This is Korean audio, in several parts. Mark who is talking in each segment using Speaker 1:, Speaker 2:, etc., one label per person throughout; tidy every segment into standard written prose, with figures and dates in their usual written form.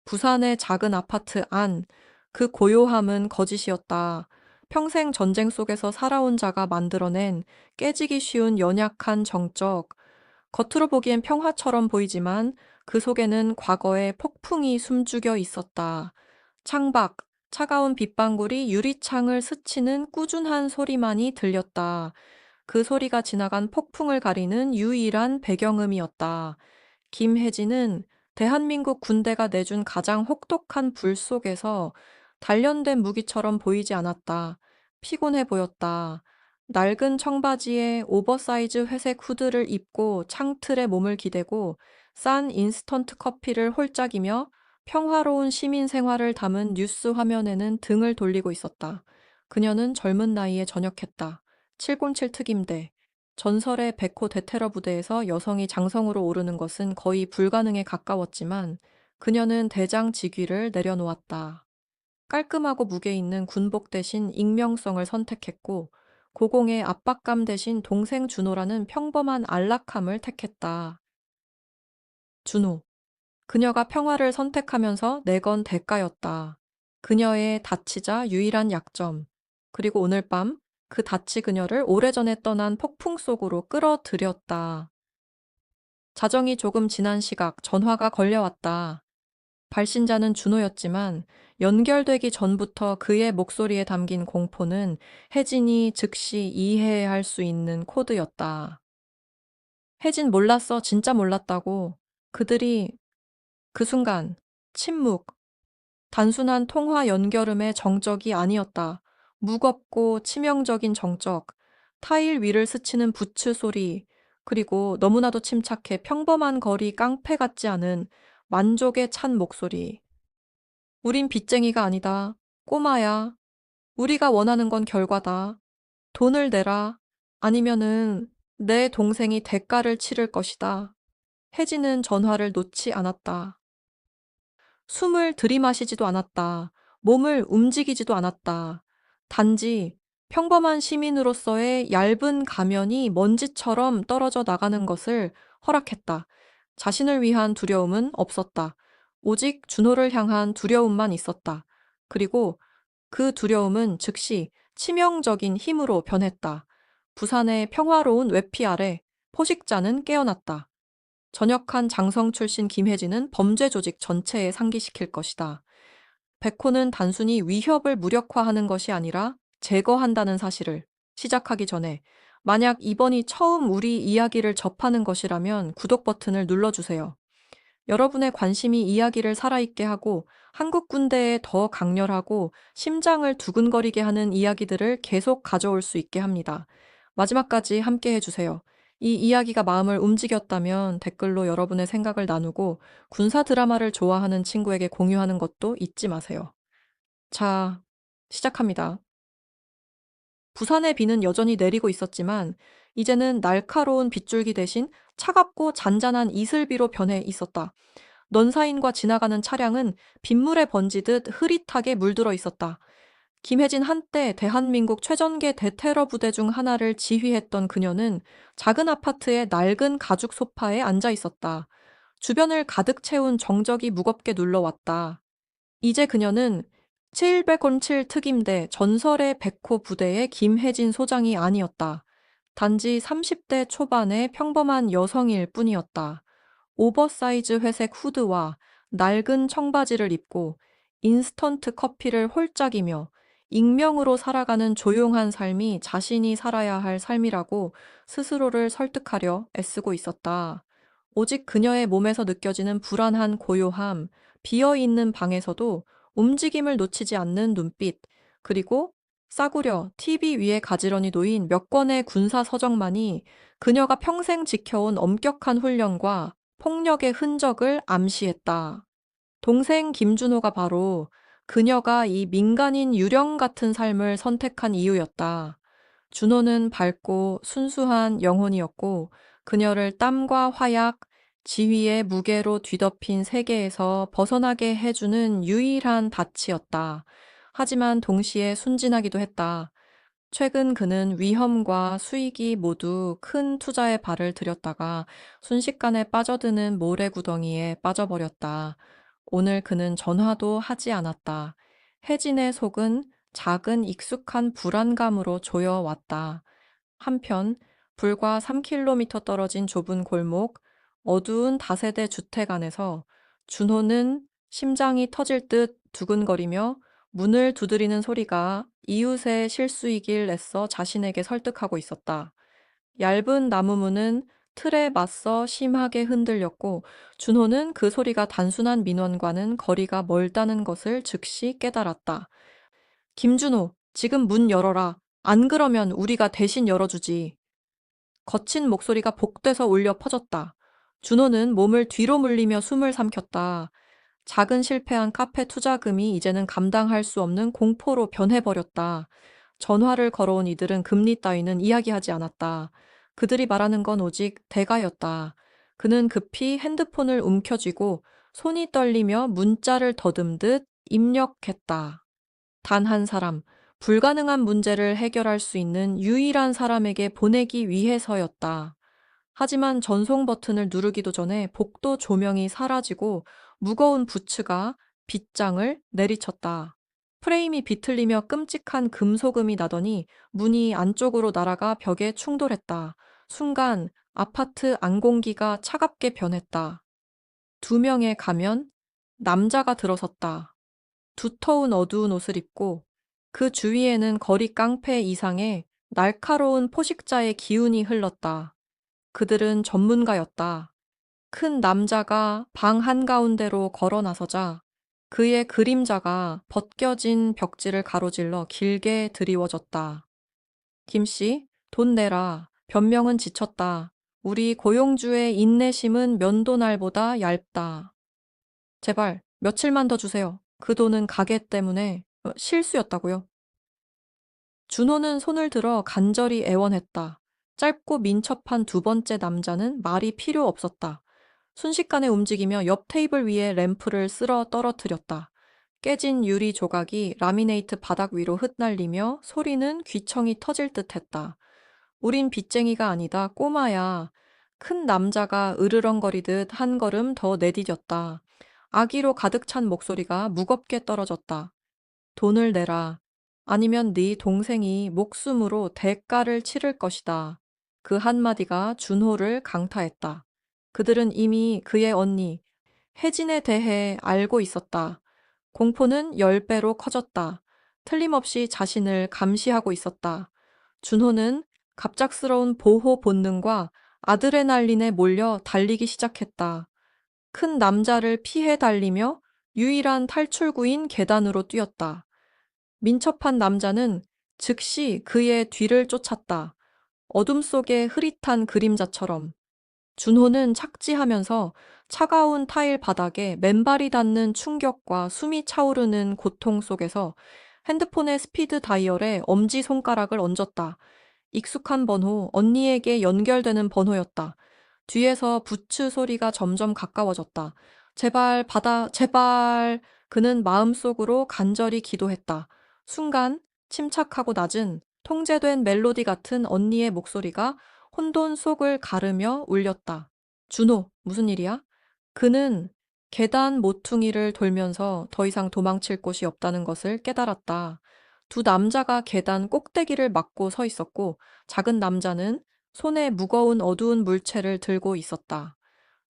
Speaker 1: 부산의 작은 아파트 안, 그 고요함은 거짓이었다. 평생 전쟁 속에서 살아온 자가 만들어낸 깨지기 쉬운 연약한 정적. 겉으로 보기엔 평화처럼 보이지만 그 속에는 과거의 폭풍이 숨죽여 있었다. 창밖, 차가운 빗방울이 유리창을 스치는 꾸준한 소리만이 들렸다. 그 소리가 지나간 폭풍을 가리는 유일한 배경음이었다. 김혜진은 대한민국 군대가 내준 가장 혹독한 불 속에서 단련된 무기처럼 보이지 않았다. 피곤해 보였다. 낡은 청바지에 오버사이즈 회색 후드를 입고 창틀에 몸을 기대고 싼 인스턴트 커피를 홀짝이며 평화로운 시민 생활을 담은 뉴스 화면에는 등을 돌리고 있었다. 그녀는 젊은 나이에 전역했다. 707 특임대. 전설의 백호 대테러 부대에서 여성이 장성으로 오르는 것은 거의 불가능에 가까웠지만 그녀는 대장 직위를 내려놓았다. 깔끔하고 무게 있는 군복 대신 익명성을 선택했고 고공의 압박감 대신 동생 준호라는 평범한 안락함을 택했다. 준호. 그녀가 평화를 선택하면서 내건 대가였다. 그녀의 다치자 유일한 약점. 그리고 오늘 밤 그 다치 그녀를 오래전에 떠난 폭풍 속으로 끌어들였다. 자정이 조금 지난 시각 전화가 걸려왔다. 발신자는 준호였지만 연결되기 전부터 그의 목소리에 담긴 공포는 혜진이 즉시 이해할 수 있는 코드였다. 혜진 몰랐어. 진짜 몰랐다고. 그들이 그 순간 침묵, 단순한 통화 연결음의 정적이 아니었다. 무겁고 치명적인 정적, 타일 위를 스치는 부츠 소리, 그리고 너무나도 침착해 평범한 거리 깡패 같지 않은 만족에 찬 목소리. 우린 빚쟁이가 아니다. 꼬마야. 우리가 원하는 건 결과다. 돈을 내라. 아니면은 내 동생이 대가를 치를 것이다. 혜진은 전화를 놓지 않았다. 숨을 들이마시지도 않았다. 몸을 움직이지도 않았다. 단지 평범한 시민으로서의 얇은 가면이 먼지처럼 떨어져 나가는 것을 허락했다. 자신을 위한 두려움은 없었다. 오직 준호를 향한 두려움만 있었다. 그리고 그 두려움은 즉시 치명적인 힘으로 변했다. 부산의 평화로운 외피 아래 포식자는 깨어났다. 전역한 장성 출신 김혜진은 범죄 조직 전체에 상기시킬 것이다. 백호는 단순히 위협을 무력화하는 것이 아니라 제거한다는 사실을 시작하기 전에 만약 이번이 처음 우리 이야기를 접하는 것이라면 구독 버튼을 눌러주세요. 여러분의 관심이 이야기를 살아있게 하고 한국 군대에 더 강렬하고 심장을 두근거리게 하는 이야기들을 계속 가져올 수 있게 합니다. 마지막까지 함께 해주세요. 이 이야기가 마음을 움직였다면 댓글로 여러분의 생각을 나누고 군사 드라마를 좋아하는 친구에게 공유하는 것도 잊지 마세요. 자, 시작합니다. 부산의 비는 여전히 내리고 있었지만 이제는 날카로운 빗줄기 대신 차갑고 잔잔한 이슬비로 변해 있었다. 넌사인과 지나가는 차량은 빗물에 번지듯 흐릿하게 물들어 있었다. 김혜진 한때 대한민국 최전개 대테러 부대 중 하나를 지휘했던 그녀는 작은 아파트의 낡은 가죽 소파에 앉아 있었다. 주변을 가득 채운 정적이 무겁게 눌러왔다. 이제 그녀는 707 특임대 전설의 백호 부대의 김혜진 소장이 아니었다. 단지 30대 초반의 평범한 여성일 뿐이었다. 오버사이즈 회색 후드와 낡은 청바지를 입고 인스턴트 커피를 홀짝이며 익명으로 살아가는 조용한 삶이 자신이 살아야 할 삶이라고 스스로를 설득하려 애쓰고 있었다. 오직 그녀의 몸에서 느껴지는 불안한 고요함, 비어있는 방에서도 움직임을 놓치지 않는 눈빛, 그리고 싸구려 TV 위에 가지런히 놓인 몇 권의 군사 서적만이 그녀가 평생 지켜온 엄격한 훈련과 폭력의 흔적을 암시했다. 동생 김준호가 바로 그녀가 이 민간인 유령 같은 삶을 선택한 이유였다. 준호는 밝고 순수한 영혼이었고 그녀를 땀과 화약, 지휘의 무게로 뒤덮인 세계에서 벗어나게 해주는 유일한 닻이었다. 하지만 동시에 순진하기도 했다. 최근 그는 위험과 수익이 모두 큰 투자에 발을 들였다가 순식간에 빠져드는 모래구덩이에 빠져버렸다. 오늘 그는 전화도 하지 않았다. 혜진의 속은 작은 익숙한 불안감으로 조여왔다. 한편 불과 3km 떨어진 좁은 골목, 어두운 다세대 주택 안에서 준호는 심장이 터질 듯 두근거리며 문을 두드리는 소리가 이웃의 실수이길 애써 자신에게 설득하고 있었다. 얇은 나무 문은 틀에 맞서 심하게 흔들렸고 준호는 그 소리가 단순한 민원과는 거리가 멀다는 것을 즉시 깨달았다. 김준호, 지금 문 열어라. 안 그러면 우리가 대신 열어주지. 거친 목소리가 복돼서 울려 퍼졌다. 준호는 몸을 뒤로 물리며 숨을 삼켰다. 작은 실패한 카페 투자금이 이제는 감당할 수 없는 공포로 변해버렸다. 전화를 걸어온 이들은 금리 따위는 이야기하지 않았다. 그들이 말하는 건 오직 대가였다. 그는 급히 핸드폰을 움켜쥐고 손이 떨리며 문자를 더듬듯 입력했다. 단 한 사람, 불가능한 문제를 해결할 수 있는 유일한 사람에게 보내기 위해서였다. 하지만 전송 버튼을 누르기도 전에 복도 조명이 사라지고 무거운 부츠가 빗장을 내리쳤다. 프레임이 비틀리며 끔찍한 금소금이 나더니 문이 안쪽으로 날아가 벽에 충돌했다. 순간 아파트 안공기가 차갑게 변했다. 두 명의 가면, 남자가 들어섰다. 두터운 어두운 옷을 입고 그 주위에는 거리 깡패 이상의 날카로운 포식자의 기운이 흘렀다. 그들은 전문가였다. 큰 남자가 방 한가운데로 걸어 나서자 그의 그림자가 벗겨진 벽지를 가로질러 길게 드리워졌다. 김씨, 돈 내라. 변명은 지쳤다. 우리 고용주의 인내심은 면도날보다 얇다. 제발 며칠만 더 주세요. 그 돈은 가게 때문에 실수였다고요. 준호는 손을 들어 간절히 애원했다. 짧고 민첩한 두 번째 남자는 말이 필요 없었다. 순식간에 움직이며 옆 테이블 위에 램프를 쓸어 떨어뜨렸다. 깨진 유리 조각이 라미네이트 바닥 위로 흩날리며 소리는 귀청이 터질 듯했다. 우린 빚쟁이가 아니다, 꼬마야. 큰 남자가 으르렁거리듯 한 걸음 더 내디뎠다. 아기로 가득 찬 목소리가 무겁게 떨어졌다. 돈을 내라. 아니면 네 동생이 목숨으로 대가를 치를 것이다. 그 한마디가 준호를 강타했다. 그들은 이미 그의 언니, 혜진에 대해 알고 있었다. 공포는 10배로 커졌다. 틀림없이 자신을 감시하고 있었다. 준호는 갑작스러운 보호 본능과 아드레날린에 몰려 달리기 시작했다. 큰 남자를 피해 달리며 유일한 탈출구인 계단으로 뛰었다. 민첩한 남자는 즉시 그의 뒤를 쫓았다. 어둠 속의 흐릿한 그림자처럼. 준호는 착지하면서 차가운 타일 바닥에 맨발이 닿는 충격과 숨이 차오르는 고통 속에서 핸드폰의 스피드 다이얼에 엄지손가락을 얹었다. 익숙한 번호, 언니에게 연결되는 번호였다. 뒤에서 부츠 소리가 점점 가까워졌다. 제발 받아, 제발. 그는 마음속으로 간절히 기도했다. 순간 침착하고 낮은 통제된 멜로디 같은 언니의 목소리가 혼돈 속을 가르며 울렸다. 준호, 무슨 일이야? 그는 계단 모퉁이를 돌면서 더 이상 도망칠 곳이 없다는 것을 깨달았다. 두 남자가 계단 꼭대기를 막고 서 있었고 작은 남자는 손에 무거운 어두운 물체를 들고 있었다.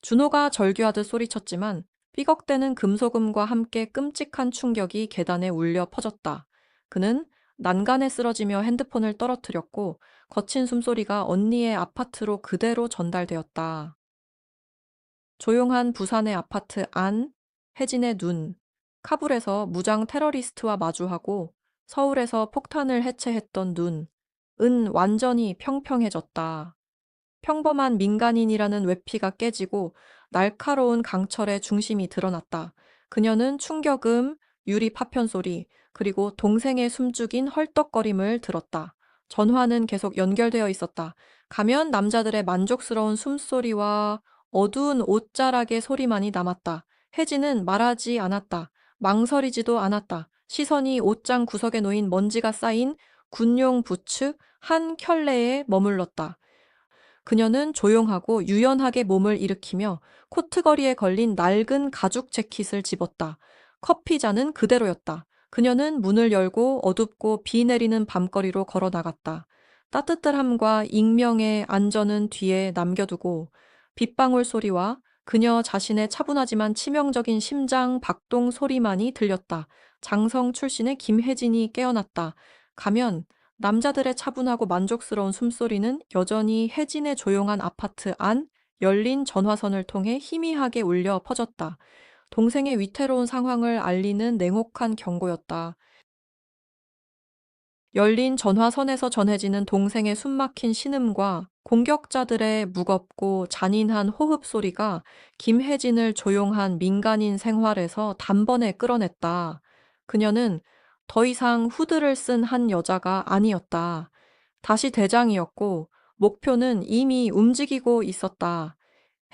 Speaker 1: 준호가 절규하듯 소리쳤지만 삐걱대는 금소금과 함께 끔찍한 충격이 계단에 울려 퍼졌다. 그는 난간에 쓰러지며 핸드폰을 떨어뜨렸고 거친 숨소리가 언니의 아파트로 그대로 전달되었다. 조용한 부산의 아파트 안, 혜진의 눈, 카불에서 무장 테러리스트와 마주하고 서울에서 폭탄을 해체했던 눈, 은 완전히 평평해졌다. 평범한 민간인이라는 외피가 깨지고 날카로운 강철의 중심이 드러났다. 그녀는 충격음, 유리 파편 소리, 그리고 동생의 숨죽인 헐떡거림을 들었다. 전화는 계속 연결되어 있었다. 가면 남자들의 만족스러운 숨소리와 어두운 옷자락의 소리만이 남았다. 혜진은 말하지 않았다. 망설이지도 않았다. 시선이 옷장 구석에 놓인 먼지가 쌓인 군용 부츠 한 켤레에 머물렀다. 그녀는 조용하고 유연하게 몸을 일으키며 코트거리에 걸린 낡은 가죽 재킷을 집었다. 커피 잔은 그대로였다. 그녀는 문을 열고 어둡고 비 내리는 밤거리로 걸어 나갔다. 따뜻함과 익명의 안전은 뒤에 남겨두고 빗방울 소리와 그녀 자신의 차분하지만 치명적인 심장 박동 소리만이 들렸다. 장성 출신의 김혜진이 깨어났다. 가면 남자들의 차분하고 만족스러운 숨소리는 여전히 혜진의 조용한 아파트 안 열린 전화선을 통해 희미하게 울려 퍼졌다. 동생의 위태로운 상황을 알리는 냉혹한 경고였다. 열린 전화선에서 전해지는 동생의 숨막힌 신음과 공격자들의 무겁고 잔인한 호흡 소리가 김혜진을 조용한 민간인 생활에서 단번에 끌어냈다. 그녀는 더 이상 후드를 쓴 한 여자가 아니었다. 다시 대장이었고 목표는 이미 움직이고 있었다.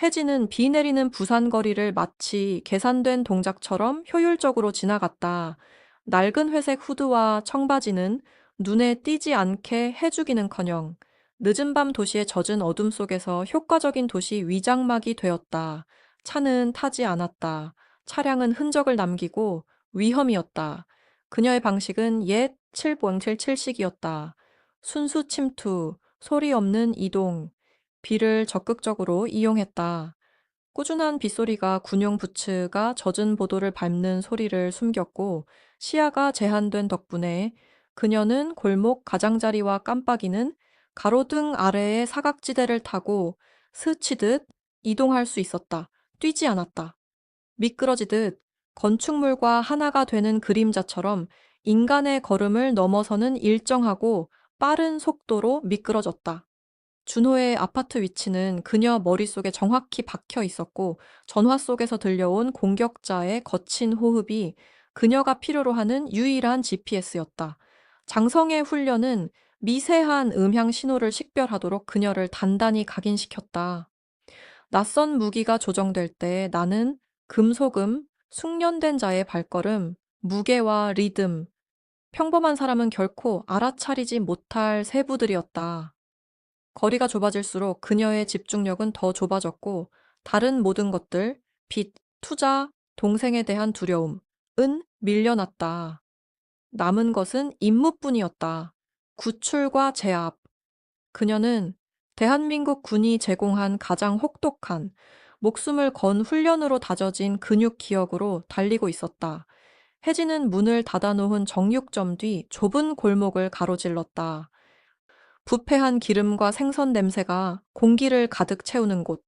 Speaker 1: 혜진은 비 내리는 부산 거리를 마치 계산된 동작처럼 효율적으로 지나갔다. 낡은 회색 후드와 청바지는 눈에 띄지 않게 해주기는커녕 늦은 밤 도시의 젖은 어둠 속에서 효과적인 도시 위장막이 되었다. 차는 타지 않았다. 차량은 흔적을 남기고 위험이었다. 그녀의 방식은 옛 707칠식이었다. 순수 침투, 소리 없는 이동, 비를 적극적으로 이용했다. 꾸준한 빗소리가 군용 부츠가 젖은 보도를 밟는 소리를 숨겼고 시야가 제한된 덕분에 그녀는 골목 가장자리와 깜빡이는 가로등 아래의 사각지대를 타고 스치듯 이동할 수 있었다. 뛰지 않았다. 미끄러지듯 건축물과 하나가 되는 그림자처럼 인간의 걸음을 넘어서는 일정하고 빠른 속도로 미끄러졌다. 준호의 아파트 위치는 그녀 머릿속에 정확히 박혀 있었고 전화 속에서 들려온 공격자의 거친 호흡이 그녀가 필요로 하는 유일한 GPS였다. 장성의 훈련은 미세한 음향 신호를 식별하도록 그녀를 단단히 각인시켰다. 낯선 무기가 조정될 때 나는 금소금, 숙련된 자의 발걸음, 무게와 리듬, 평범한 사람은 결코 알아차리지 못할 세부들이었다. 거리가 좁아질수록 그녀의 집중력은 더 좁아졌고 다른 모든 것들, 빚, 투자, 동생에 대한 두려움, 은 밀려났다. 남은 것은 임무뿐이었다. 구출과 제압. 그녀는 대한민국 군이 제공한 가장 혹독한 목숨을 건 훈련으로 다져진 근육 기억으로 달리고 있었다. 혜진은 문을 닫아놓은 정육점 뒤 좁은 골목을 가로질렀다. 부패한 기름과 생선 냄새가 공기를 가득 채우는 곳.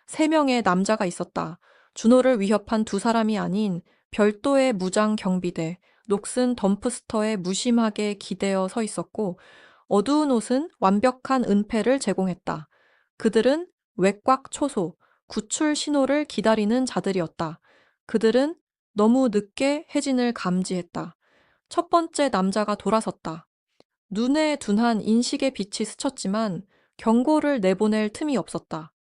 Speaker 1: 3명의 남자가 있었다. 준호를 위협한 두 사람이 아닌 별도의 무장 경비대, 녹슨 덤프스터에 무심하게 기대어 서 있었고 어두운 옷은 완벽한 은폐를 제공했다. 그들은 외곽 초소, 구출 신호를 기다리는 자들이었다. 그들은 너무 늦게 혜진을 감지했다. 첫 번째 남자가 돌아섰다. 눈에 둔한 인식의 빛이 스쳤지만 경고를 내보낼 틈이 없었다.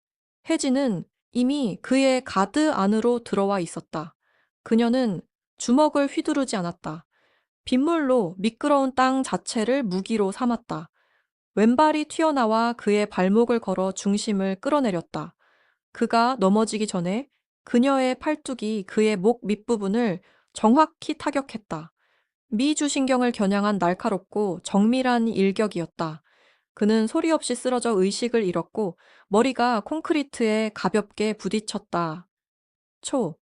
Speaker 1: 혜진은 이미 그의 가드 안으로 들어와 있었다. 그녀는 주먹을 휘두르지 않았다. 빗물로 미끄러운 땅 자체를 무기로 삼았다. 왼발이 튀어나와 그의 발목을 걸어 중심을 끌어내렸다. 그가 넘어지기 전에 그녀의 팔뚝이 그의 목 밑부분을 정확히 타격했다. 미주신경을 겨냥한 날카롭고 정밀한 일격이었다. 그는 소리 없이 쓰러져 의식을 잃었고 머리가 콘크리트에 가볍게 부딪혔다. 초.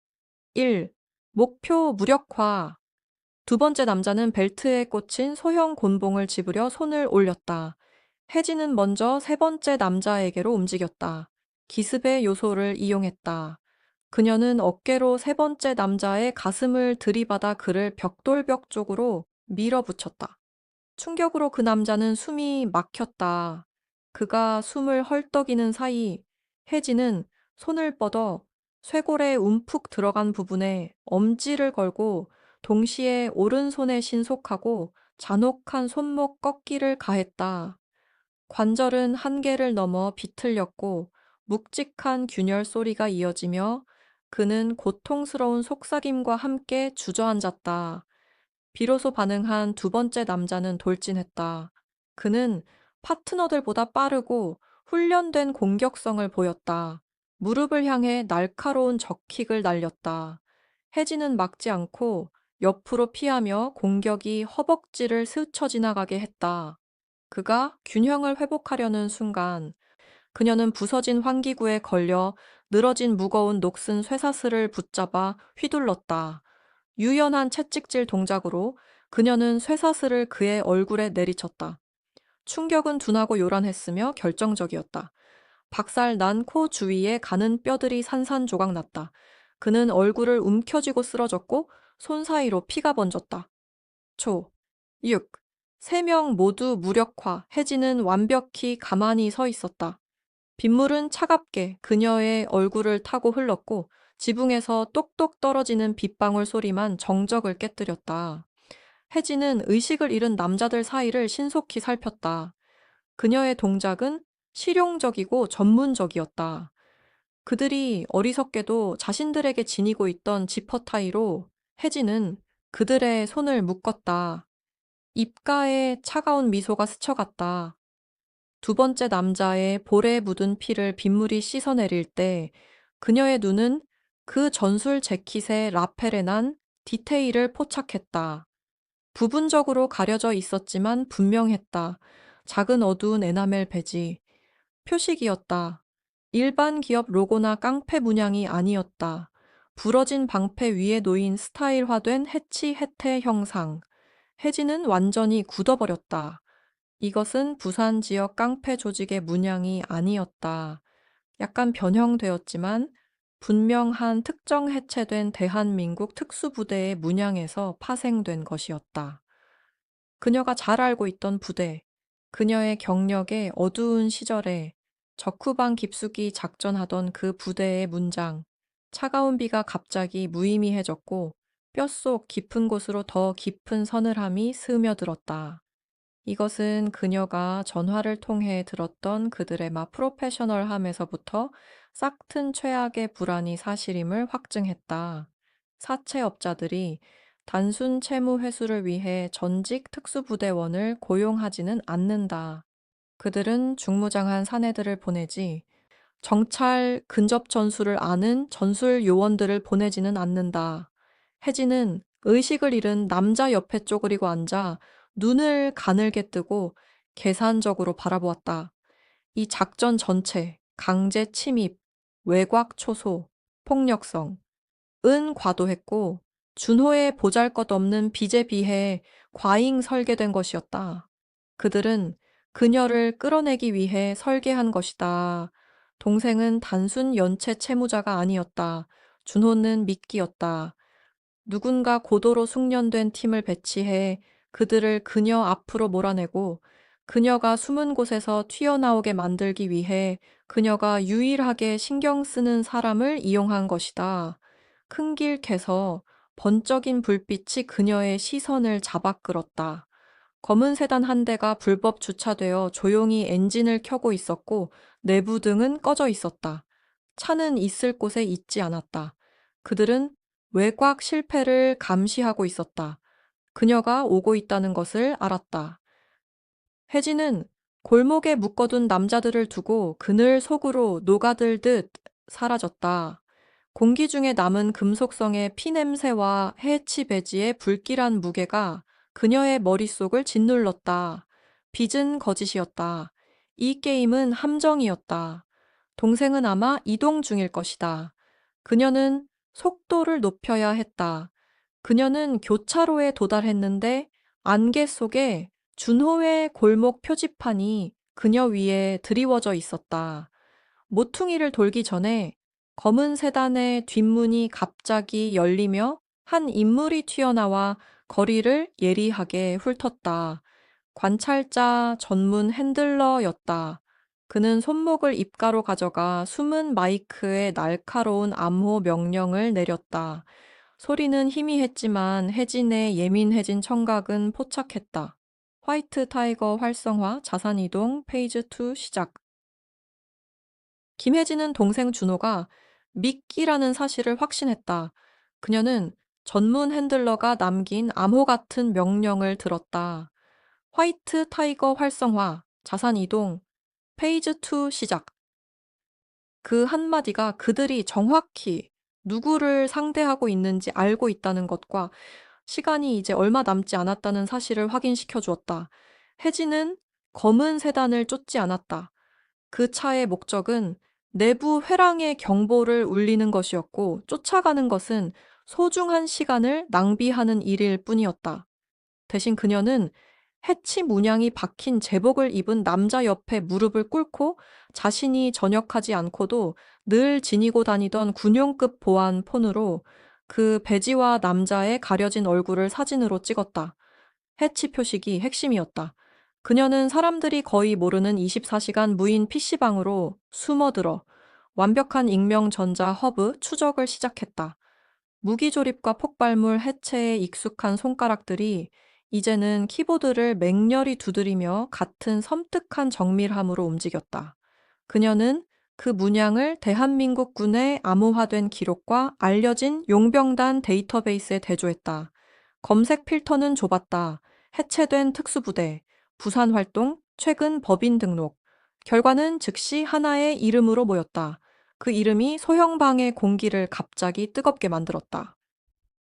Speaker 1: 1. 목표 무력화. 두 번째 남자는 벨트에 꽂힌 소형 곤봉을 집으려 손을 올렸다. 혜진은 먼저 세 번째 남자에게로 움직였다. 기습의 요소를 이용했다. 그녀는 어깨로 세 번째 남자의 가슴을 들이받아 그를 벽돌벽 쪽으로 밀어붙였다. 충격으로 그 남자는 숨이 막혔다. 그가 숨을 헐떡이는 사이 혜진은 손을 뻗어 쇄골에 움푹 들어간 부분에 엄지를 걸고 동시에 오른손에 신속하고 잔혹한 손목 꺾기를 가했다. 관절은 한계를 넘어 비틀렸고 묵직한 균열 소리가 이어지며 그는 고통스러운 속삭임과 함께 주저앉았다. 비로소 반응한 두 번째 남자는 돌진했다. 그는 파트너들보다 빠르고 훈련된 공격성을 보였다. 무릎을 향해 날카로운 적킥을 날렸다. 혜진은 막지 않고 옆으로 피하며 공격이 허벅지를 스쳐 지나가게 했다. 그가 균형을 회복하려는 순간 그녀는 부서진 환기구에 걸려 늘어진 무거운 녹슨 쇠사슬을 붙잡아 휘둘렀다. 유연한 채찍질 동작으로 그녀는 쇠사슬을 그의 얼굴에 내리쳤다. 충격은 둔하고 요란했으며 결정적이었다. 박살 난 코 주위에 가는 뼈들이 산산조각 났다. 그는 얼굴을 움켜쥐고 쓰러졌고 손 사이로 피가 번졌다. 초, 6. 세 명 모두 무력화, 혜진은 완벽히 가만히 서 있었다. 빗물은 차갑게 그녀의 얼굴을 타고 흘렀고 지붕에서 똑똑 떨어지는 빗방울 소리만 정적을 깨뜨렸다. 혜진은 의식을 잃은 남자들 사이를 신속히 살폈다. 그녀의 동작은 실용적이고 전문적이었다. 그들이 어리석게도 자신들에게 지니고 있던 지퍼타이로 혜진은 그들의 손을 묶었다. 입가에 차가운 미소가 스쳐갔다. 두 번째 남자의 볼에 묻은 피를 빗물이 씻어내릴 때 그녀의 눈은 그 전술 재킷의 라펠에 난 디테일을 포착했다. 부분적으로 가려져 있었지만 분명했다. 작은 어두운 에나멜 배지. 표식이었다. 일반 기업 로고나 깡패 문양이 아니었다. 부러진 방패 위에 놓인 스타일화된 해치 혜태 형상. 혜진은 완전히 굳어버렸다. 이것은 부산 지역 깡패 조직의 문양이 아니었다. 약간 변형되었지만 분명한 특정 해체된 대한민국 특수부대의 문양에서 파생된 것이었다. 그녀가 잘 알고 있던 부대, 그녀의 경력의 어두운 시절에 적후방 깊숙이 작전하던 그 부대의 문장, 차가운 비가 갑자기 무의미해졌고 뼛속 깊은 곳으로 더 깊은 서늘함이 스며들었다. 이것은 그녀가 전화를 통해 들었던 그들의 프로페셔널함에서부터 싹튼 최악의 불안이 사실임을 확증했다. 사채업자들이 단순 채무 회수를 위해 전직 특수부대원을 고용하지는 않는다. 그들은 중무장한 사내들을 보내지 정찰 근접 전술을 아는 전술 요원들을 보내지는 않는다. 혜진은 의식을 잃은 남자 옆에 쪼그리고 앉아 눈을 가늘게 뜨고 계산적으로 바라보았다. 이 작전 전체, 강제 침입, 외곽 초소, 폭력성, 은 과도했고 준호의 보잘것없는 빚에 비해 과잉 설계된 것이었다. 그들은 그녀를 끌어내기 위해 설계한 것이다. 동생은 단순 연체 채무자가 아니었다. 준호는 미끼였다. 누군가 고도로 숙련된 팀을 배치해 그들을 그녀 앞으로 몰아내고 그녀가 숨은 곳에서 튀어나오게 만들기 위해 그녀가 유일하게 신경 쓰는 사람을 이용한 것이다. 큰 길 개서 번쩍인 불빛이 그녀의 시선을 잡아끌었다. 검은 세단 한 대가 불법 주차되어 조용히 엔진을 켜고 있었고 내부 등은 꺼져 있었다. 차는 있을 곳에 있지 않았다. 그들은 외곽 실패를 감시하고 있었다. 그녀가 오고 있다는 것을 알았다. 혜진은 골목에 묶어둔 남자들을 두고 그늘 속으로 녹아들듯 사라졌다. 공기 중에 남은 금속성의 피냄새와 해치 배지의 불길한 무게가 그녀의 머릿속을 짓눌렀다. 빚은 거짓이었다. 이 게임은 함정이었다. 동생은 아마 이동 중일 것이다. 그녀는 속도를 높여야 했다. 그녀는 교차로에 도달했는데 안개 속에 준호의 골목 표지판이 그녀 위에 드리워져 있었다. 모퉁이를 돌기 전에 검은 세단의 뒷문이 갑자기 열리며 한 인물이 튀어나와 거리를 예리하게 훑었다. 관찰자 전문 핸들러였다. 그는 손목을 입가로 가져가 숨은 마이크에 날카로운 암호 명령을 내렸다. 소리는 희미했지만 혜진의 예민해진 청각은 포착했다. 화이트 타이거 활성화 자산이동 페이지 2 시작. 김혜진은 동생 준호가 미끼라는 사실을 확신했다. 그녀는 전문 핸들러가 남긴 암호 같은 명령을 들었다. 화이트 타이거 활성화, 자산 이동, 페이즈 2 시작. 그 한마디가 그들이 정확히 누구를 상대하고 있는지 알고 있다는 것과 시간이 이제 얼마 남지 않았다는 사실을 확인시켜 주었다. 혜진은 검은 세단을 쫓지 않았다. 그 차의 목적은 내부 회랑의 경보를 울리는 것이었고 쫓아가는 것은 소중한 시간을 낭비하는 일일 뿐이었다. 대신 그녀는 해치 문양이 박힌 제복을 입은 남자 옆에 무릎을 꿇고 자신이 전역하지 않고도 늘 지니고 다니던 군용급 보안 폰으로 그 배지와 남자의 가려진 얼굴을 사진으로 찍었다. 해치 표식이 핵심이었다. 그녀는 사람들이 거의 모르는 24시간 무인 PC방으로 숨어들어 완벽한 익명 전자 허브 추적을 시작했다. 무기 조립과 폭발물 해체에 익숙한 손가락들이 이제는 키보드를 맹렬히 두드리며 같은 섬뜩한 정밀함으로 움직였다. 그녀는 그 문양을 대한민국 군의 암호화된 기록과 알려진 용병단 데이터베이스에 대조했다. 검색 필터는 좁았다. 해체된 특수부대, 부산 활동, 최근 법인 등록. 결과는 즉시 하나의 이름으로 모였다. 그 이름이 소형방의 공기를 갑자기 뜨겁게 만들었다.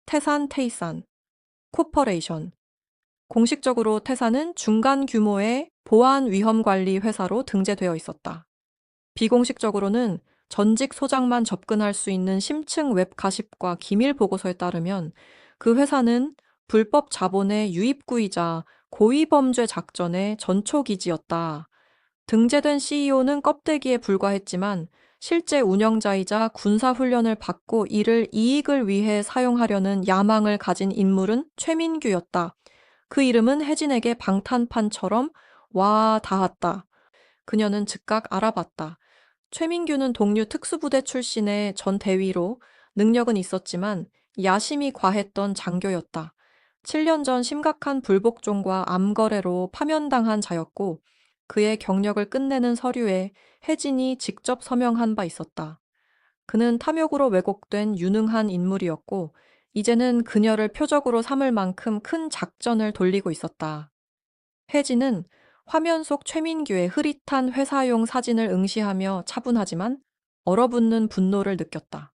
Speaker 1: 태산 테이산 코퍼레이션. 공식적으로 태산은 중간 규모의 보안 위험 관리 회사로 등재되어 있었다. 비공식적으로는 전직 소장만 접근할 수 있는 심층 웹 가십과 기밀 보고서에 따르면 그 회사는 불법 자본의 유입구이자 고위범죄 작전의 전초기지였다. 등재된 CEO는 껍데기에 불과했지만 실제 운영자이자 군사훈련을 받고 이를 이익을 위해 사용하려는 야망을 가진 인물은 최민규였다. 그 이름은 혜진에게 방탄판처럼 와 닿았다. 그녀는 즉각 알아봤다. 최민규는 동류 특수부대 출신의 전 대위로 능력은 있었지만 야심이 과했던 장교였다. 7년 전 심각한 불복종과 암거래로 파면당한 자였고 그의 경력을 끝내는 서류에 혜진이 직접 서명한 바 있었다. 그는 탐욕으로 왜곡된 유능한 인물이었고 이제는 그녀를 표적으로 삼을 만큼 큰 작전을 돌리고 있었다. 혜진은 화면 속 최민규의 흐릿한 회사용 사진을 응시하며 차분하지만 얼어붙는 분노를 느꼈다.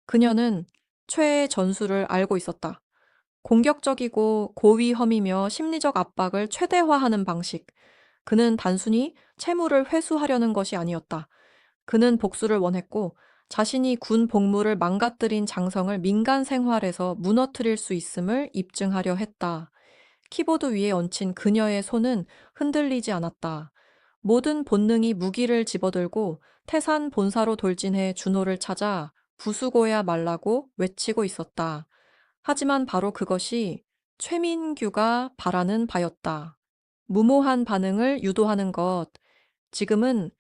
Speaker 1: 그녀는 최의 전술을 알고 있었다. 공격적이고 고위험이며 심리적 압박을 최대화하는 방식. 그는 단순히 채무를 회수하려는 것이 아니었다. 그는 복수를 원했고 자신이 군 복무를 망가뜨린 장성을 민간 생활에서 무너뜨릴 수 있음을 입증하려 했다. 키보드 위에 얹힌 그녀의 손은 흔들리지 않았다. 모든 본능이 무기를 집어들고 태산 본사로 돌진해 준호를 찾아 부수고야 말라고 외치고 있었다. 하지만 바로 그것이 최민규가 바라는 바였다. 무모한 반응을 유도하는 것. 지금은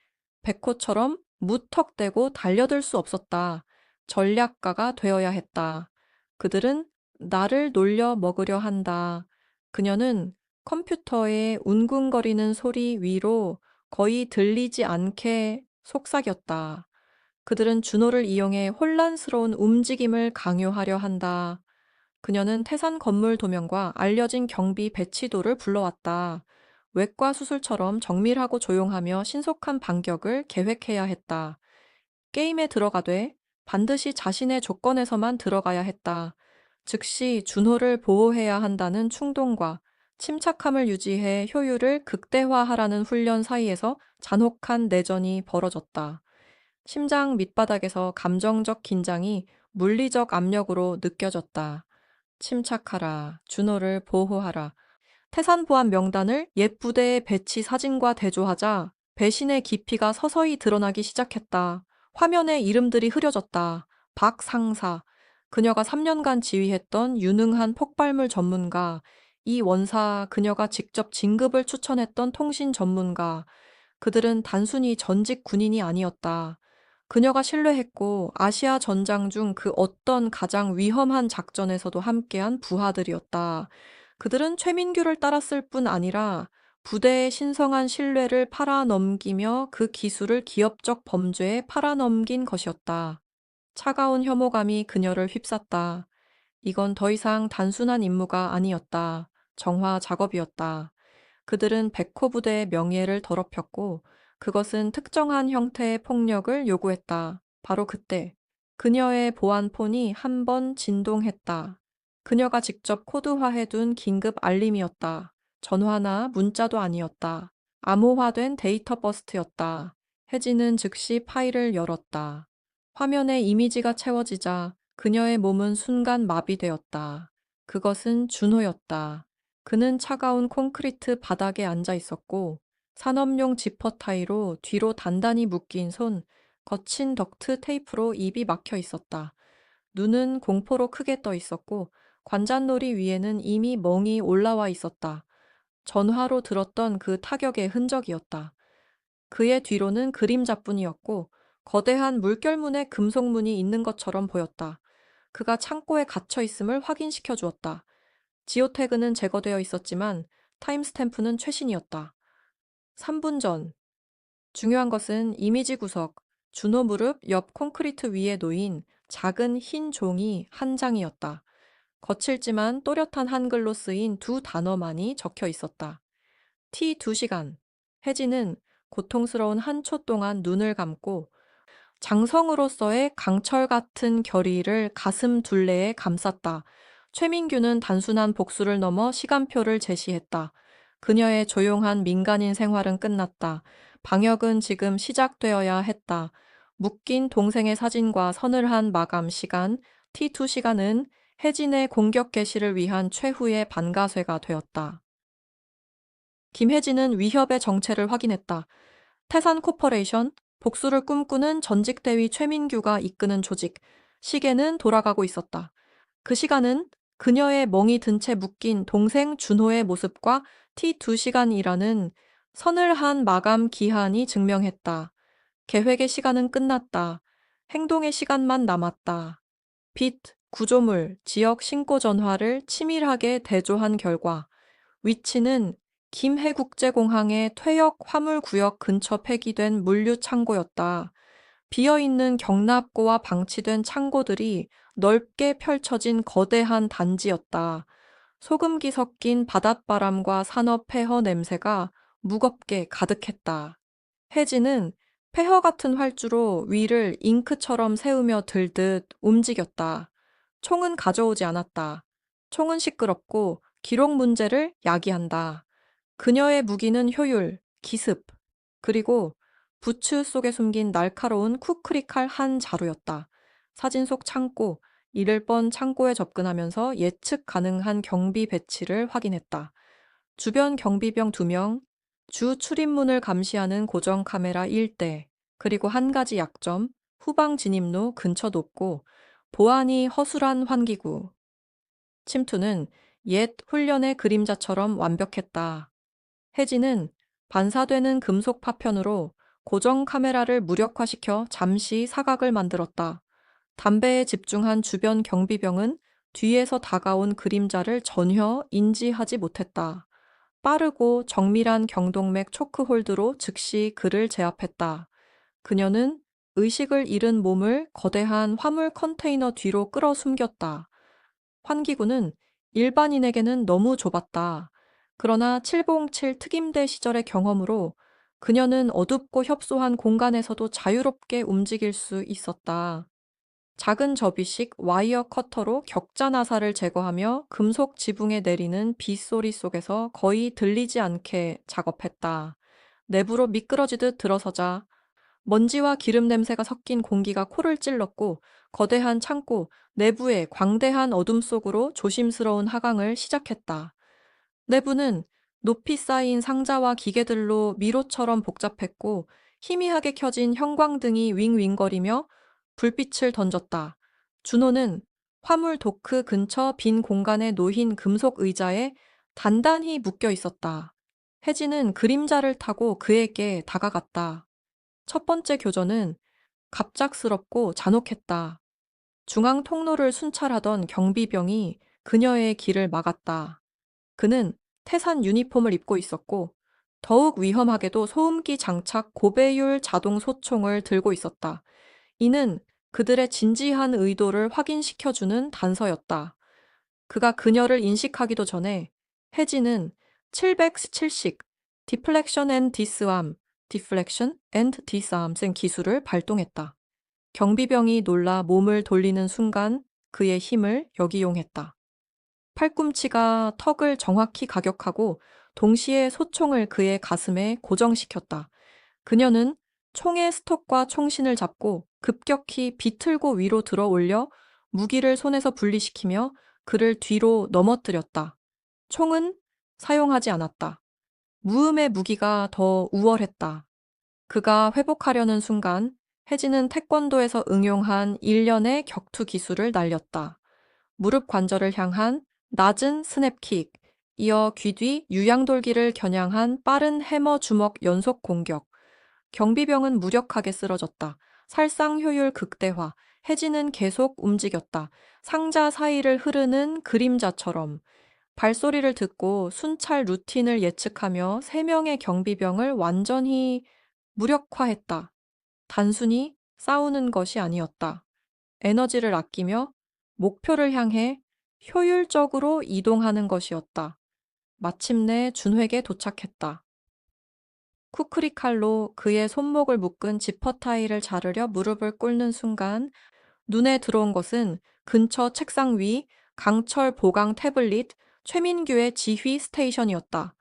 Speaker 1: 백호처럼 무턱대고 달려들 수 없었다. 전략가가 되어야 했다. 그들은 나를 놀려 먹으려 한다. 그녀는 컴퓨터의 웅궁거리는 소리 위로 거의 들리지 않게 속삭였다. 그들은 준호를 이용해 혼란스러운 움직임을 강요하려 한다. 그녀는 태산 건물 도면과 알려진 경비 배치도를 불러왔다. 외과 수술처럼 정밀하고 조용하며 신속한 반격을 계획해야 했다. 게임에 들어가되 반드시 자신의 조건에서만 들어가야 했다. 즉시 준호를 보호해야 한다는 충동과 침착함을 유지해 효율을 극대화하라는 훈련 사이에서 잔혹한 내전이 벌어졌다. 심장 밑바닥에서 감정적 긴장이 물리적 압력으로 느껴졌다. 침착하라. 준호를 보호하라. 태산보안 명단을 옛 부대의 배치 사진과 대조하자 배신의 깊이가 서서히 드러나기 시작했다. 화면에 이름들이 흐려졌다. 박 상사. 그녀가 3년간 지휘했던 유능한 폭발물 전문가. 이 원사 그녀가 직접 진급을 추천했던 통신 전문가. 그들은 단순히 전직 군인이 아니었다. 그녀가 신뢰했고 아시아 전장 중 그 어떤 가장 위험한 작전에서도 함께한 부하들이었다. 그들은 최민규를 따랐을 뿐 아니라 부대의 신성한 신뢰를 팔아넘기며 그 기술을 기업적 범죄에 팔아넘긴 것이었다. 차가운 혐오감이 그녀를 휩쌌다. 이건 더 이상 단순한 임무가 아니었다. 정화 작업이었다. 그들은 백호 부대의 명예를 더럽혔고 그것은 특정한 형태의 폭력을 요구했다. 바로 그때 그녀의 보안폰이 한 번 진동했다. 그녀가 직접 코드화해둔 긴급 알림이었다. 전화나 문자도 아니었다. 암호화된 데이터 버스트였다. 혜진은 즉시 파일을 열었다. 화면에 이미지가 채워지자 그녀의 몸은 순간 마비되었다. 그것은 준호였다. 그는 차가운 콘크리트 바닥에 앉아 있었고 산업용 지퍼 타이로 뒤로 단단히 묶인 손, 거친 덕트 테이프로 입이 막혀 있었다. 눈은 공포로 크게 떠 있었고 관자놀이 위에는 이미 멍이 올라와 있었다. 전화로 들었던 그 타격의 흔적이었다. 그의 뒤로는 그림자뿐이었고 거대한 물결문의 금속문이 있는 것처럼 보였다. 그가 창고에 갇혀 있음을 확인시켜 주었다. 지오태그는 제거되어 있었지만 타임스탬프는 최신이었다. 3분 전. 중요한 것은 이미지 구석, 준호 무릎 옆 콘크리트 위에 놓인 작은 흰 종이 한 장이었다. 거칠지만 또렷한 한글로 쓰인 두 단어만이 적혀 있었다. T 2시간. 혜진은 고통스러운 한 초 동안 눈을 감고 장성으로서의 강철 같은 결의를 가슴 둘레에 감쌌다. 최민규는 단순한 복수를 넘어 시간표를 제시했다. 그녀의 조용한 민간인 생활은 끝났다. 방역은 지금 시작되어야 했다. 묶인 동생의 사진과 서늘한 마감 시간, T2 시간은 혜진의 공격 개시를 위한 최후의 반가쇠가 되었다. 김혜진은 위협의 정체를 확인했다. 태산 코퍼레이션, 복수를 꿈꾸는 전직 대위 최민규가 이끄는 조직, 시계는 돌아가고 있었다. 그 시간은 그녀의 멍이 든 채 묶인 동생 준호의 모습과 T2시간이라는 서늘한 마감 기한이 증명했다. 계획의 시간은 끝났다. 행동의 시간만 남았다. 빛, 구조물, 지역 신고 전화를 치밀하게 대조한 결과 위치는 김해국제공항의 퇴역 화물구역 근처 폐기된 물류 창고였다. 비어있는 경납고와 방치된 창고들이 넓게 펼쳐진 거대한 단지였다. 소금기 섞인 바닷바람과 산업 폐허 냄새가 무겁게 가득했다. 혜진은 폐허 같은 활주로 위를 잉크처럼 세우며 들듯 움직였다. 총은 가져오지 않았다. 총은 시끄럽고 기록 문제를 야기한다. 그녀의 무기는 효율, 기습, 그리고 부츠 속에 숨긴 날카로운 쿠크리칼 한 자루였다. 사진 속 창고, 이를 뻔 창고에 접근하면서 예측 가능한 경비 배치를 확인했다. 주변 경비병 2명, 주 출입문을 감시하는 고정 카메라 1대, 그리고 한 가지 약점, 후방 진입로 근처 높고 보안이 허술한 환기구. 침투는 옛 훈련의 그림자처럼 완벽했다. 혜진은 반사되는 금속 파편으로 고정 카메라를 무력화시켜 잠시 사각을 만들었다. 담배에 집중한 주변 경비병은 뒤에서 다가온 그림자를 전혀 인지하지 못했다. 빠르고 정밀한 경동맥 초크홀드로 즉시 그를 제압했다. 그녀는 의식을 잃은 몸을 거대한 화물 컨테이너 뒤로 끌어 숨겼다. 환기구는 일반인에게는 너무 좁았다. 그러나 707 특임대 시절의 경험으로 그녀는 어둡고 협소한 공간에서도 자유롭게 움직일 수 있었다. 작은 접이식 와이어 커터로 격자 나사를 제거하며 금속 지붕에 내리는 빗소리 속에서 거의 들리지 않게 작업했다. 내부로 미끄러지듯 들어서자 먼지와 기름 냄새가 섞인 공기가 코를 찔렀고 거대한 창고 내부의 광대한 어둠 속으로 조심스러운 하강을 시작했다. 내부는 높이 쌓인 상자와 기계들로 미로처럼 복잡했고 희미하게 켜진 형광등이 윙윙거리며 불빛을 던졌다. 준호는 화물 도크 근처 빈 공간에 놓인 금속 의자에 단단히 묶여 있었다. 혜진은 그림자를 타고 그에게 다가갔다. 첫 번째 교전은 갑작스럽고 잔혹했다. 중앙 통로를 순찰하던 경비병이 그녀의 길을 막았다. 그는 태산 유니폼을 입고 있었고 더욱 위험하게도 소음기 장착 고배율 자동 소총을 들고 있었다. 이는 그들의 진지한 의도를 확인시켜주는 단서였다. 그가 그녀를 인식하기도 전에 혜진은 707식 디플렉션 앤 디스암, deflection and disarm's 기술을 발동했다. 경비병이 놀라 몸을 돌리는 순간 그의 힘을 역이용했다. 팔꿈치가 턱을 정확히 가격하고 동시에 소총을 그의 가슴에 고정시켰다. 그녀는 총의 스톡과 총신을 잡고 급격히 비틀고 위로 들어 올려 무기를 손에서 분리시키며 그를 뒤로 넘어뜨렸다. 총은 사용하지 않았다. 무음의 무기가 더 우월했다. 그가 회복하려는 순간 혜진은 태권도에서 응용한 일련의 격투 기술을 날렸다. 무릎 관절을 향한 낮은 스냅킥, 이어 귀 뒤 유양돌기를 겨냥한 빠른 해머 주먹 연속 공격. 경비병은 무력하게 쓰러졌다. 살상 효율 극대화. 혜진은 계속 움직였다. 상자 사이를 흐르는 그림자처럼. 발소리를 듣고 순찰 루틴을 예측하며 3명의 경비병을 완전히 무력화했다. 단순히 싸우는 것이 아니었다. 에너지를 아끼며 목표를 향해 효율적으로 이동하는 것이었다. 마침내 준획에 도착했다. 쿠크리 칼로 그의 손목을 묶은 지퍼 타이를 자르려 무릎을 꿇는 순간 눈에 들어온 것은 근처 책상 위 강철 보강 태블릿 최민규의 지휘 스테이션이었다.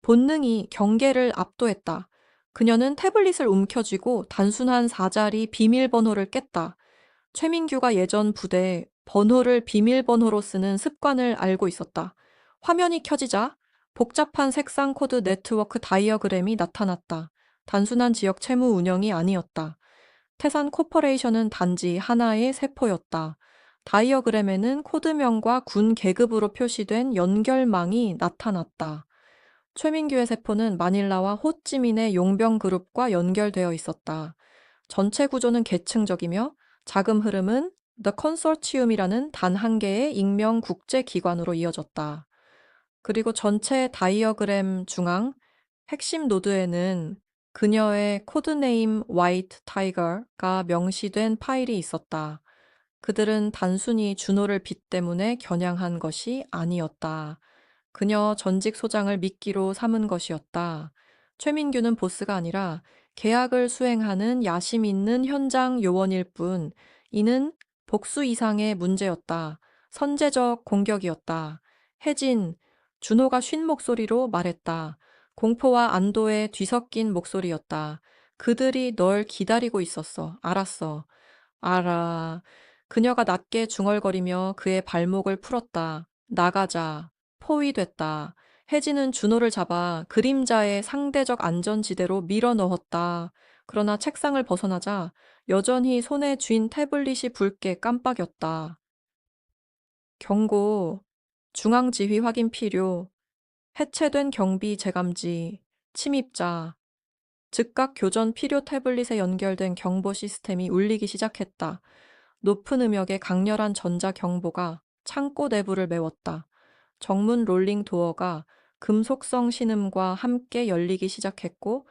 Speaker 1: 본능이 경계를 압도했다. 그녀는 태블릿을 움켜쥐고 단순한 4자리 비밀번호를 깼다. 최민규가 예전 부대 번호를 비밀번호로 쓰는 습관을 알고 있었다. 화면이 켜지자 복잡한 색상 코드 네트워크 다이어그램이 나타났다. 단순한 지역 채무 운영이 아니었다. 태산 코퍼레이션은 단지 하나의 세포였다. 다이어그램에는 코드명과 군 계급으로 표시된 연결망이 나타났다. 최민규의 세포는 마닐라와 호찌민의 용병 그룹과 연결되어 있었다. 전체 구조는 계층적이며 자금 흐름은 The Consortium이라는 단 한 개의 익명 국제기관으로 이어졌다. 그리고 전체 다이어그램 중앙 핵심 노드에는 그녀의 코드네임 화이트 타이거가 명시된 파일이 있었다. 그들은 단순히 준호를 빚 때문에 겨냥한 것이 아니었다. 그녀 전직 소장을 미끼로 삼은 것이었다. 최민규는 보스가 아니라 계약을 수행하는 야심 있는 현장 요원일 뿐, 이는 복수 이상의 문제였다. 선제적 공격이었다. 혜진, 준호가 쉰 목소리로 말했다. 공포와 안도의 뒤섞인 목소리였다. 그들이 널 기다리고 있었어. 알았어. 알아. 그녀가 낮게 중얼거리며 그의 발목을 풀었다. 나가자. 포위됐다. 혜진은 준호를 잡아 그림자의 상대적 안전지대로 밀어 넣었다. 그러나 책상을 벗어나자 여전히 손에 쥔 태블릿이 붉게 깜빡였다. 경고, 중앙지휘 확인 필요, 해체된 경비 재감지, 침입자, 즉각 교전 필요 태블릿에 연결된 경보 시스템이 울리기 시작했다. 높은 음역의 강렬한 전자 경보가 창고 내부를 메웠다. 정문 롤링 도어가 금속성 신음과 함께 열리기 시작했고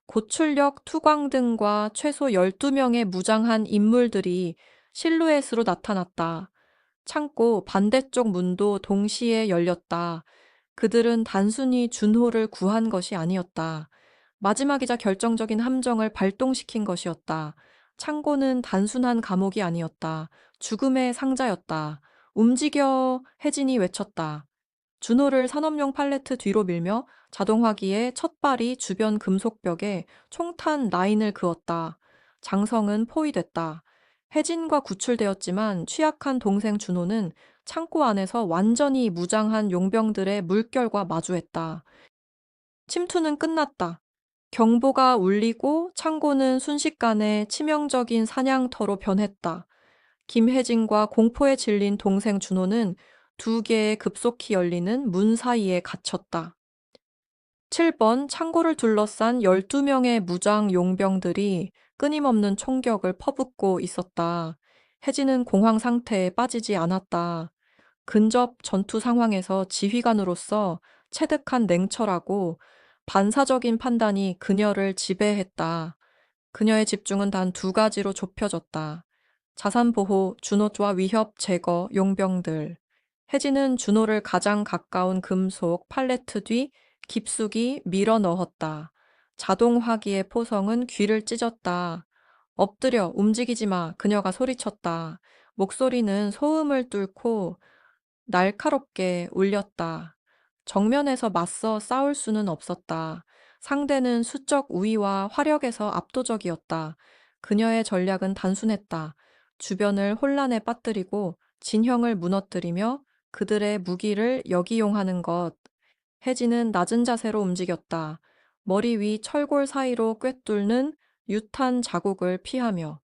Speaker 1: 고출력 투광등과 최소 12명의 무장한 인물들이 실루엣으로 나타났다. 창고 반대쪽 문도 동시에 열렸다. 그들은 단순히 준호를 구한 것이 아니었다. 마지막이자 결정적인 함정을 발동시킨 것이었다. 창고는 단순한 감옥이 아니었다. 죽음의 상자였다. 움직여, 혜진이 외쳤다. 준호를 산업용 팔레트 뒤로 밀며 자동화기의 첫 발이 주변 금속벽에 총탄 라인을 그었다. 장성은 포위됐다. 혜진과 구출되었지만 취약한 동생 준호는 창고 안에서 완전히 무장한 용병들의 물결과 마주했다. 침투는 끝났다. 경보가 울리고 창고는 순식간에 치명적인 사냥터로 변했다. 김혜진과 공포에 질린 동생 준호는 2개의 급속히 열리는 문 사이에 갇혔다. 7번 창고를 둘러싼 12명의 무장 용병들이 끊임없는 총격을 퍼붓고 있었다. 혜진은 공황 상태에 빠지지 않았다. 근접 전투 상황에서 지휘관으로서 체득한 냉철하고 반사적인 판단이 그녀를 지배했다. 그녀의 집중은 단 2가지로 좁혀졌다. 자산 보호, 준호와 위협 제거, 용병들. 혜진은 준호를 가장 가까운 금속 팔레트 뒤 깊숙이 밀어 넣었다. 자동화기의 포성은 귀를 찢었다. 엎드려 움직이지 마. 그녀가 소리쳤다. 목소리는 소음을 뚫고 날카롭게 울렸다. 정면에서 맞서 싸울 수는 없었다. 상대는 수적 우위와 화력에서 압도적이었다. 그녀의 전략은 단순했다. 주변을 혼란에 빠뜨리고 진형을 무너뜨리며 그들의 무기를 역이용하는 것. 혜진은 낮은 자세로 움직였다. 머리 위 철골 사이로 꿰뚫는 유탄 자국을 피하며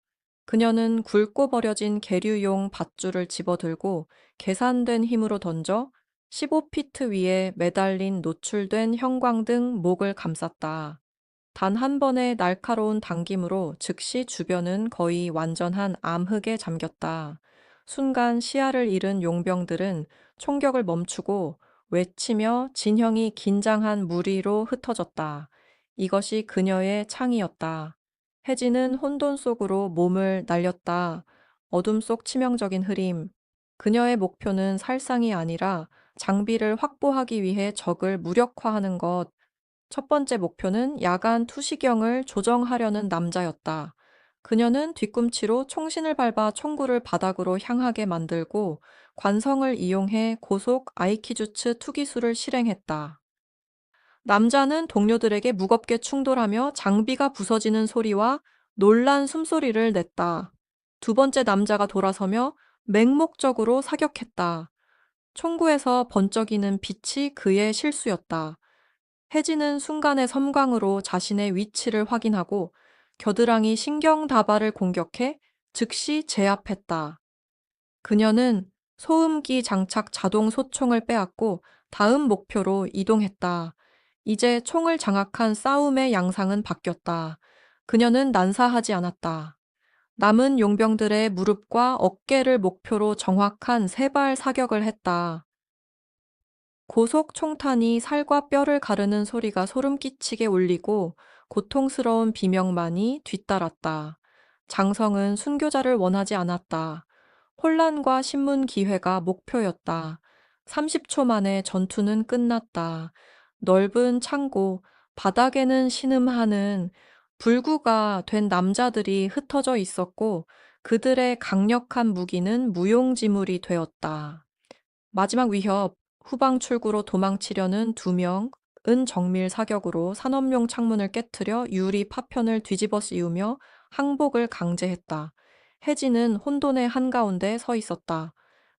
Speaker 1: 그녀는 굵고 버려진 계류용 밧줄을 집어들고 계산된 힘으로 던져 15피트 위에 매달린 노출된 형광등 목을 감쌌다. 단 한 번의 날카로운 당김으로 즉시 주변은 거의 완전한 암흑에 잠겼다. 순간 시야를 잃은 용병들은 총격을 멈추고 외치며 진형이 긴장한 무리로 흩어졌다. 이것이 그녀의 창이었다. 혜진은 혼돈 속으로 몸을 날렸다. 어둠 속 치명적인 흐림. 그녀의 목표는 살상이 아니라 장비를 확보하기 위해 적을 무력화하는 것. 첫 번째 목표는 야간 투시경을 조정하려는 남자였다. 그녀는 뒤꿈치로 총신을 밟아 총구를 바닥으로 향하게 만들고 관성을 이용해 고속 아이키주츠 투기술을 실행했다. 남자는 동료들에게 무겁게 충돌하며 장비가 부서지는 소리와 놀란 숨소리를 냈다. 두 번째 남자가 돌아서며 맹목적으로 사격했다. 총구에서 번쩍이는 빛이 그의 실수였다. 혜진은 순간의 섬광으로 자신의 위치를 확인하고 겨드랑이 신경다발을 공격해 즉시 제압했다. 그녀는 소음기 장착 자동 소총을 빼앗고 다음 목표로 이동했다. 이제 총을 장악한 싸움의 양상은 바뀌었다. 그녀는 난사하지 않았다. 남은 용병들의 무릎과 어깨를 목표로 정확한 세 발 사격을 했다. 고속 총탄이 살과 뼈를 가르는 소리가 소름 끼치게 울리고 고통스러운 비명만이 뒤따랐다. 장성은 순교자를 원하지 않았다. 혼란과 신문 기회가 목표였다. 30초 만에 전투는 끝났다. 넓은 창고, 바닥에는 신음하는 불구가 된 남자들이 흩어져 있었고 그들의 강력한 무기는 무용지물이 되었다. 마지막 위협, 후방 출구로 도망치려는 두 명은 정밀 사격으로 산업용 창문을 깨트려 유리 파편을 뒤집어 씌우며 항복을 강제했다. 혜진은 혼돈의 한가운데 서 있었다.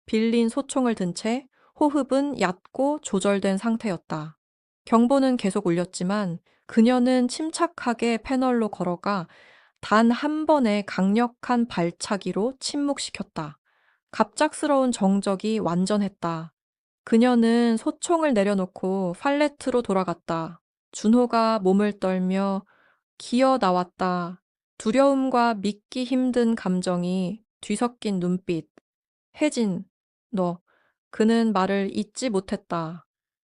Speaker 1: 빌린 소총을 든 채 호흡은 얕고 조절된 상태였다. 경보는 계속 울렸지만 그녀는 침착하게 패널로 걸어가 단 한 번의 강력한 발차기로 침묵시켰다. 갑작스러운 정적이 완전했다. 그녀는 소총을 내려놓고 팔레트로 돌아갔다. 준호가 몸을 떨며 기어 나왔다. 두려움과 믿기 힘든 감정이 뒤섞인 눈빛. 혜진, 너. 그는 말을 잇지 못했다.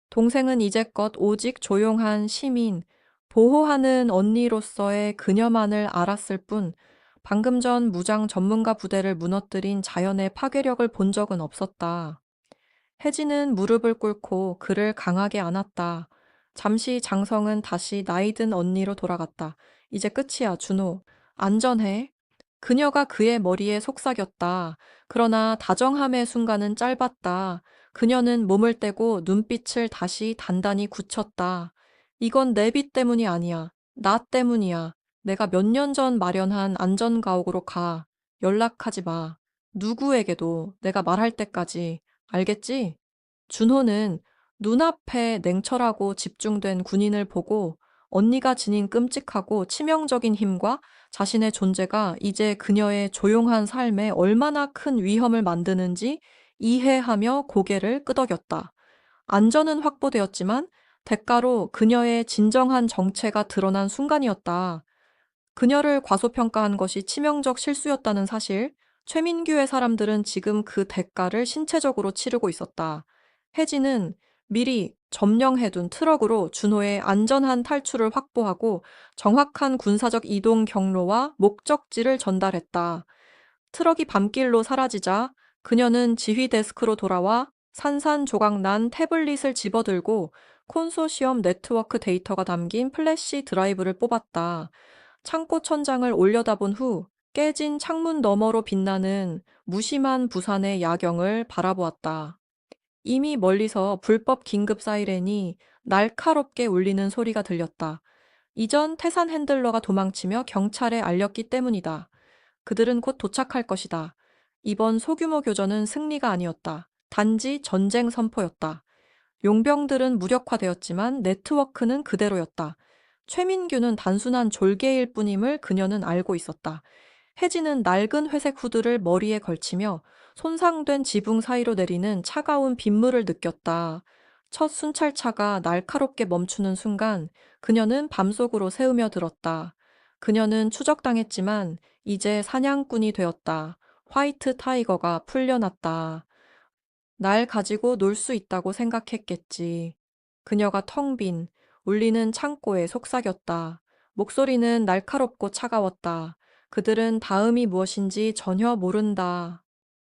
Speaker 1: 동생은 이제껏 오직 조용한 시민, 보호하는 언니로서의 그녀만을 알았을 뿐, 방금 전 무장 전문가 부대를 무너뜨린 자연의 파괴력을 본 적은 없었다. 혜진은 무릎을 꿇고 그를 강하게 안았다. 잠시 장성은 다시 나이든 언니로 돌아갔다. 이제 끝이야, 준호. 안전해. 그녀가 그의 머리에 속삭였다. 그러나 다정함의 순간은 짧았다. 그녀는 몸을 떼고 눈빛을 다시 단단히 굳혔다. 이건 내비 때문이 아니야. 나 때문이야. 내가 몇 년 전 마련한 안전가옥으로 가. 연락하지 마. 누구에게도 내가 말할 때까지. 알겠지? 준호는 눈앞에 냉철하고 집중된 군인을 보고 언니가 지닌 끔찍하고 치명적인 힘과 자신의 존재가 이제 그녀의 조용한 삶에 얼마나 큰 위험을 만드는지 이해하며 고개를 끄덕였다. 안전은 확보되었지만 대가로 그녀의 진정한 정체가 드러난 순간이었다. 그녀를 과소평가한 것이 치명적 실수였다는 사실, 최민규의 사람들은 지금 그 대가를 신체적으로 치르고 있었다. 혜진은 미리 점령해둔 트럭으로 준호의 안전한 탈출을 확보하고 정확한 군사적 이동 경로와 목적지를 전달했다. 트럭이 밤길로 사라지자 그녀는 지휘 데스크로 돌아와 산산조각 난 태블릿을 집어들고 콘소시엄 네트워크 데이터가 담긴 플래시 드라이브를 뽑았다. 창고 천장을 올려다본 후 깨진 창문 너머로 빛나는 무심한 부산의 야경을 바라보았다. 이미 멀리서 불법 긴급 사이렌이 날카롭게 울리는 소리가 들렸다. 이전 태산 핸들러가 도망치며 경찰에 알렸기 때문이다. 그들은 곧 도착할 것이다. 이번 소규모 교전은 승리가 아니었다. 단지 전쟁 선포였다. 용병들은 무력화되었지만 네트워크는 그대로였다. 최민규는 단순한 졸개일 뿐임을 그녀는 알고 있었다. 혜진은 낡은 회색 후드를 머리에 걸치며 손상된 지붕 사이로 내리는 차가운 빗물을 느꼈다. 첫 순찰차가 날카롭게 멈추는 순간 그녀는 밤속으로 새우며 들었다. 그녀는 추적당했지만 이제 사냥꾼이 되었다. 화이트 타이거가 풀려났다. 날 가지고 놀 수 있다고 생각했겠지. 그녀가 텅 빈, 울리는 창고에 속삭였다. 목소리는 날카롭고 차가웠다. 그들은 다음이 무엇인지 전혀 모른다.